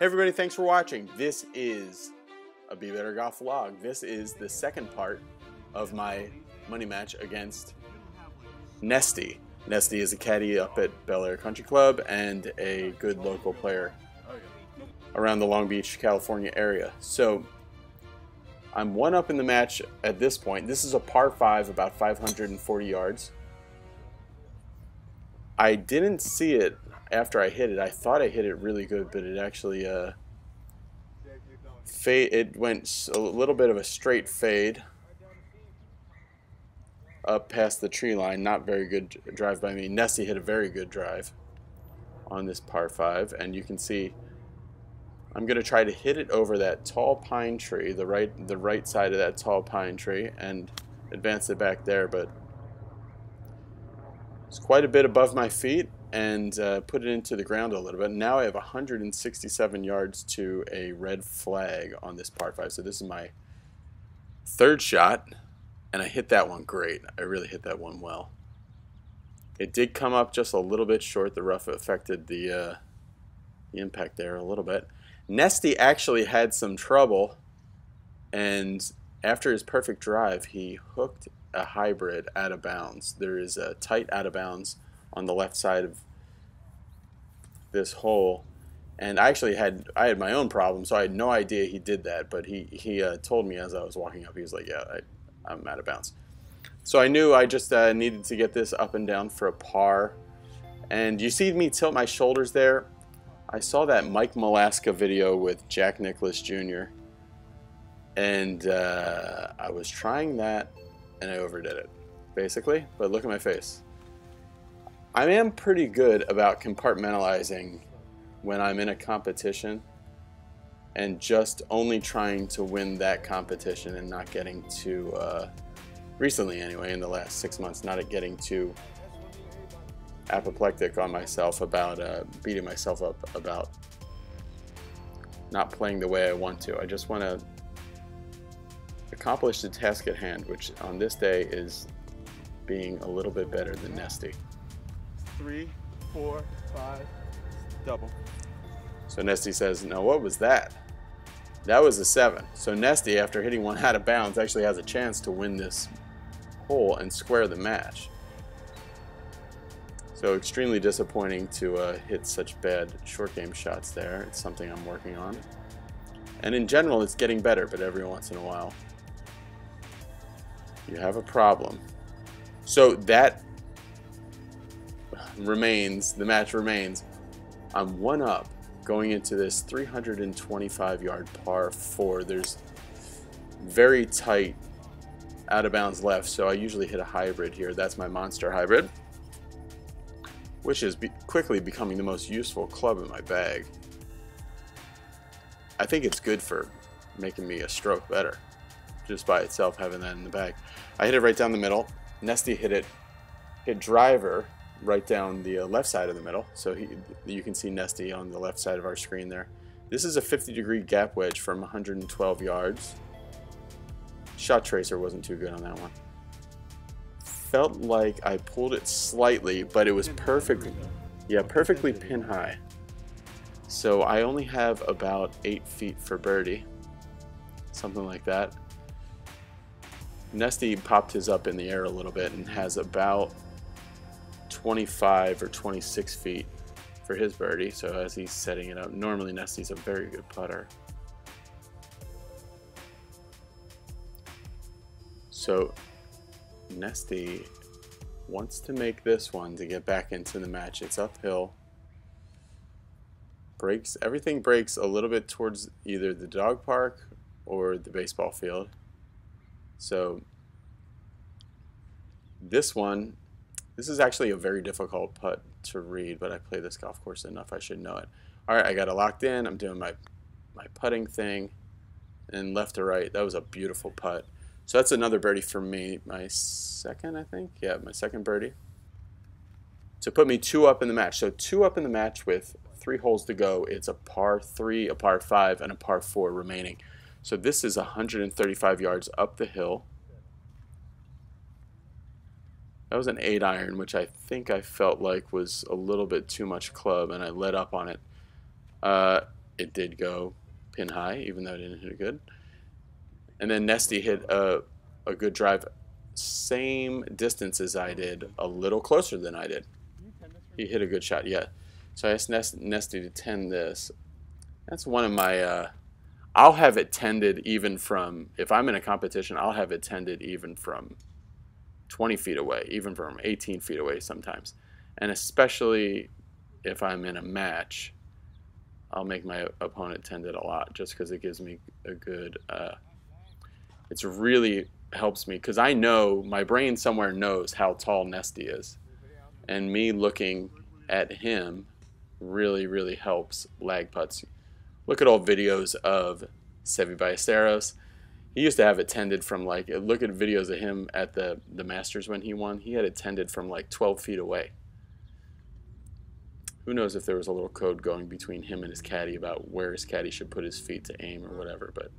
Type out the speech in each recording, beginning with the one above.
Hey everybody, thanks for watching. This is a Be Better Golf vlog. This is the second part of my money match against Nesty. Nesty is a caddy up at Bel Air Country Club and a good local player around the Long Beach, California area. So I'm one up in the match at this point. This is a par 5, about 540 yards. I didn't see it after I hit it. I thought I hit it really good, but it actually it went a little bit of a straight fade up past the tree line. Not very good drive by me. Nesty hit a very good drive on this par 5, and you can see I'm going to try to hit it over that tall pine tree, the right side of that tall pine tree, and advance it back there, but it's quite a bit above my feet, and put it into the ground a little bit. Now I have 167 yards to a red flag on this par 5. So this is my third shot, and I hit that one great. I really hit that one well. It did come up just a little bit short. The rough affected the impact there a little bit. Nesty actually had some trouble, and after his perfect drive, he hooked a hybrid out of bounds. There is a tight out of bounds on the left side of this hole, and I had my own problem, so I had no idea he did that, but he told me as I was walking up. He was like, yeah, I'm out of bounds. So I knew I just needed to get this up and down for a par. And you see me tilt my shoulders there. I saw that Mike Malaska video with Jack Nicklaus Jr. and I was trying that and I overdid it, basically. But look at my face. I am pretty good about compartmentalizing when I'm in a competition and just only trying to win that competition and not getting too, recently anyway, in the last 6 months, not getting too apoplectic on myself about beating myself up about not playing the way I want to. I just want to accomplish the task at hand, which on this day is being a little bit better than Nesty. 3, 4, 5, double. So Nesty says, now what was that? That was a 7. So Nesty, after hitting one out of bounds, actually has a chance to win this hole and square the match. So extremely disappointing to hit such bad short game shots there. It's something I'm working on. And in general, it's getting better, but every once in a while, you have a problem. So that remains, the match remains. I'm one up going into this 325 yard par 4. There's very tight out of bounds left, so I usually hit a hybrid here. That's my monster hybrid, which is quickly becoming the most useful club in my bag. I think it's good for making me a stroke better, just by itself having that in the bag. I hit it right down the middle. Nesty hit driver right down the left side of the middle, so you can see Nesty on the left side of our screen there. This is a 50-degree gap wedge from 112 yards. Shot tracer wasn't too good on that one. Felt like I pulled it slightly, but it was perfect. Yeah, perfectly pin high. So I only have about 8 feet for birdie, something like that. Nesty popped his up in the air a little bit and has about 25 or 26 feet for his birdie. So as he's setting it up, normally Nesty's a very good putter. So Nesty wants to make this one to get back into the match. It's uphill. Everything breaks a little bit towards either the dog park or the baseball field. So this is actually a very difficult putt to read, but I play this golf course enough, I should know it. Alright, I got it locked in. I'm doing my putting thing, and left to right. That was a beautiful putt. So that's another birdie for me. My second, I think? Yeah, my second birdie. To put me 2 up in the match. So 2 up in the match with 3 holes to go. It's a par 3, a par 5, and a par 4 remaining. So this is 135 yards up the hill. That was an 8-iron, which I think I felt like was a little bit too much club, and I let up on it. it did go pin high, even though it didn't hit it good. And then Nesty hit a good drive, same distance as I did, a little closer than I did. He hit a good shot, yeah. So I asked Nesty to tend this. That's one of my, I'll have it tended even from, if I'm in a competition, I'll have it tended even from 20 feet away, even from 18 feet away sometimes. And especially if I'm in a match, I'll make my opponent tend it a lot just because it gives me a good, it's really helps me because I know, my brain somewhere knows how tall Nesty is. And me looking at him really helps lag putts. Look at old videos of Seve Ballesteros. He used to have it tended from like, look at videos of him at the Masters when he won. He had it tended from like 12 feet away. Who knows if there was a little code going between him and his caddy about where his caddy should put his feet to aim or whatever. But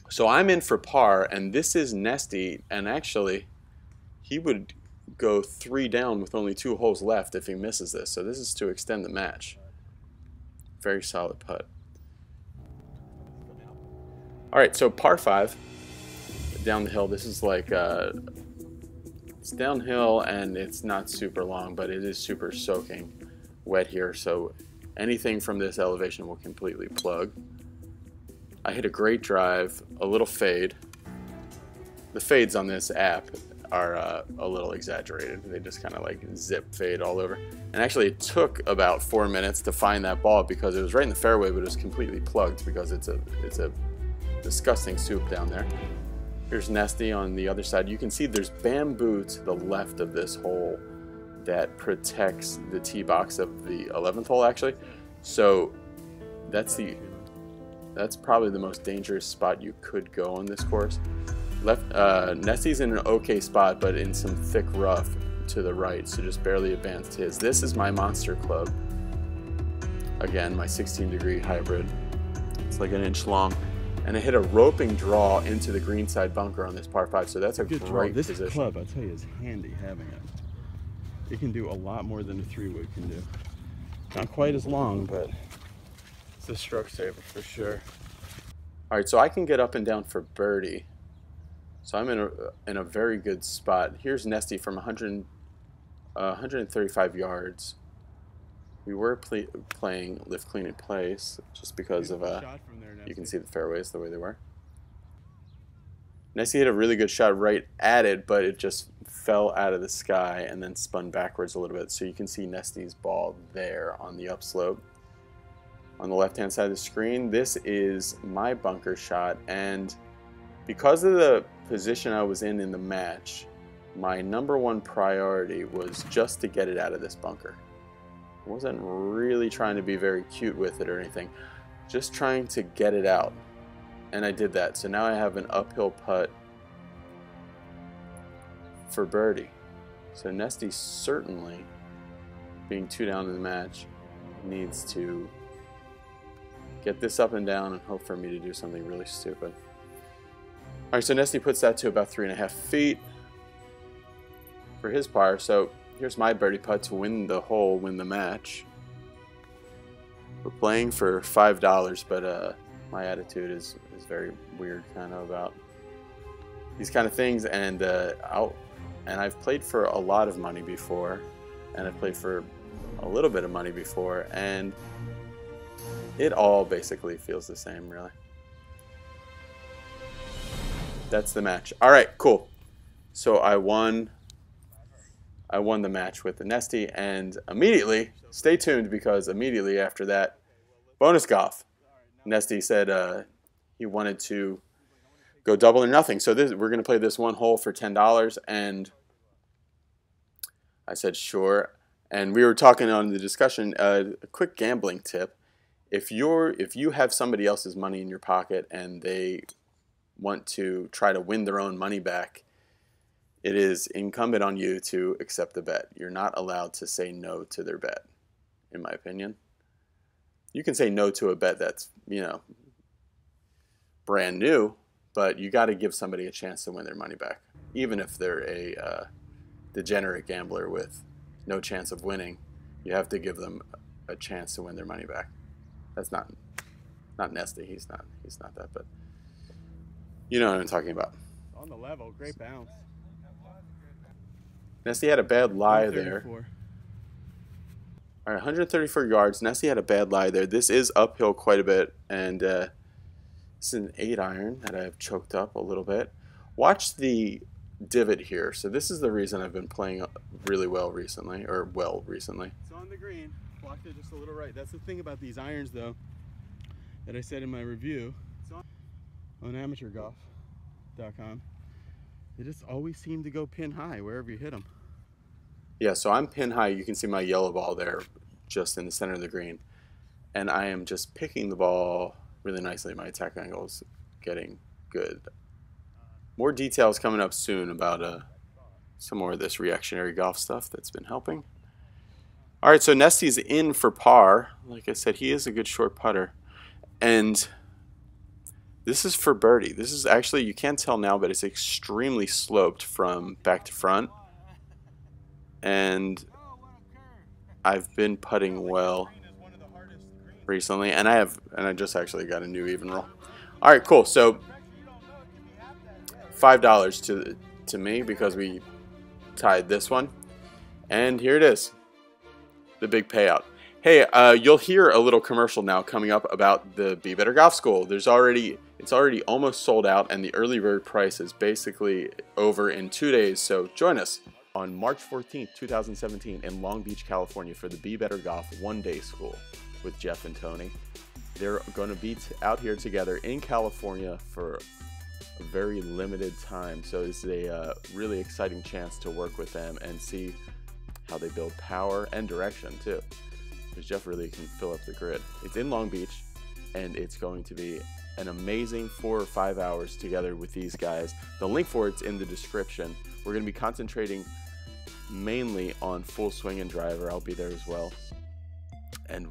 so I'm in for par, and this is Nesty, and actually he would go 3 down with only 2 holes left if he misses this. So this is to extend the match. Very solid putt. All right, so par 5 down the hill. This is like it's downhill and it's not super long, but it is super soaking wet here. So anything from this elevation will completely plug. I hit a great drive, a little fade. The fades on this app are a little exaggerated. They just kind of like zip fade all over. And actually it took about 4 minutes to find that ball because it was right in the fairway, but it was completely plugged because it's a disgusting soup down there. Here's Nesty on the other side. You can see there's bamboo to the left of this hole that protects the tee box of the 11th hole actually. So that's probably the most dangerous spot you could go on this course. Nesty's in an okay spot, but in some thick rough to the right, so just barely advanced his. This is my monster club. Again, my 16-degree hybrid. It's like an inch long. And I hit a roping draw into the greenside bunker on this par 5, so that's a great position. This club, I tell you, is handy having it. It can do a lot more than a 3-wood can do. Not quite as long, but it's a stroke saver for sure. All right, so I can get up and down for birdie. So I'm in a very good spot. Here's Nesty from 135 yards. We were playing lift, clean, and place just because of you can see the fairways the way they were. Nesty hit a really good shot right at it, but it just fell out of the sky and then spun backwards a little bit. So you can see Nesty's ball there on the upslope. On the left-hand side of the screen, this is my bunker shot, and because of the position I was in the match, my #1 priority was just to get it out of this bunker. I wasn't really trying to be very cute with it or anything, just trying to get it out, and I did that. So now I have an uphill putt for birdie. So Nesty certainly, being 2 down in the match, needs to get this up and down and hope for me to do something really stupid. All right, so Nesty puts that to about 3.5 feet for his par. So here's my birdie putt to win the hole, win the match. We're playing for $5, but my attitude is very weird kind of about these kind of things. And I've played for a lot of money before, and I've played for a little bit of money before, and it all basically feels the same, really. That's the match. All right, cool. So I won the match with the Nesty, and immediately, stay tuned, because immediately after that, bonus golf. Nesty said he wanted to go double or nothing. So we're going to play this one hole for $10, and I said sure. And we were talking on the discussion, a quick gambling tip. If you have somebody else's money in your pocket and they want to try to win their own money back, it is incumbent on you to accept the bet. You're not allowed to say no to their bet, in my opinion. You can say no to a bet that's, brand new, but you got to give somebody a chance to win their money back. Even if they're a degenerate gambler with no chance of winning, you have to give them a chance to win their money back. That's not Nesty. He's not that, but you know what I'm talking about. On the level, great bounce. Nesty had a bad lie there. All right, 134 yards. Nesty had a bad lie there. This is uphill quite a bit, and this is an 8-iron that I've choked up a little bit. Watch the divot here. So this is the reason I've been playing really well recently, or well recently. It's on the green. Blocked it just a little right. That's the thing about these irons, though, that I said in my review. It's on amateurgolf.com. They just always seem to go pin high wherever you hit them. Yeah, so I'm pin high. You can see my yellow ball there just in the center of the green. And I am just picking the ball really nicely. My attack angle is getting good. More details coming up soon about some more of this reactionary golf stuff that's been helping. All right, so Nesty's in for par. Like I said, he is a good short putter. And this is for birdie. This is actually, you can't tell now, but it's extremely sloped from back to front. And I've been putting well recently, and I just actually got a new Evnroll. All right, cool. So $5 to me because we tied this one, and here it is, the big payout. Hey, you'll hear a little commercial now coming up about the Be Better Golf School. It's already almost sold out, and the early bird price is basically over in 2 days. So join us on March 14th, 2017 in Long Beach, California for the Be Better Golf one-day school with Jeff and Tony. They're going to be out here together in California for a very limited time. So it's a really exciting chance to work with them and see how they build power and direction too. Because Jeff really can fill up the grid. It's in Long Beach, and it's going to be an amazing 4 or 5 hours together with these guys. The link for it's in the description. We're going to be concentrating mainly on full swing and driver. I'll be there as well, and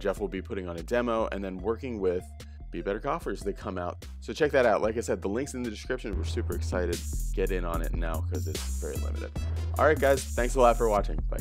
Jeff will be putting on a demo and then working with Be Better Golfers that come out. So check that out. Like I said, the link's in the description. We're super excited. Get in on it now because it's very limited. All right, guys. Thanks a lot for watching. Bye.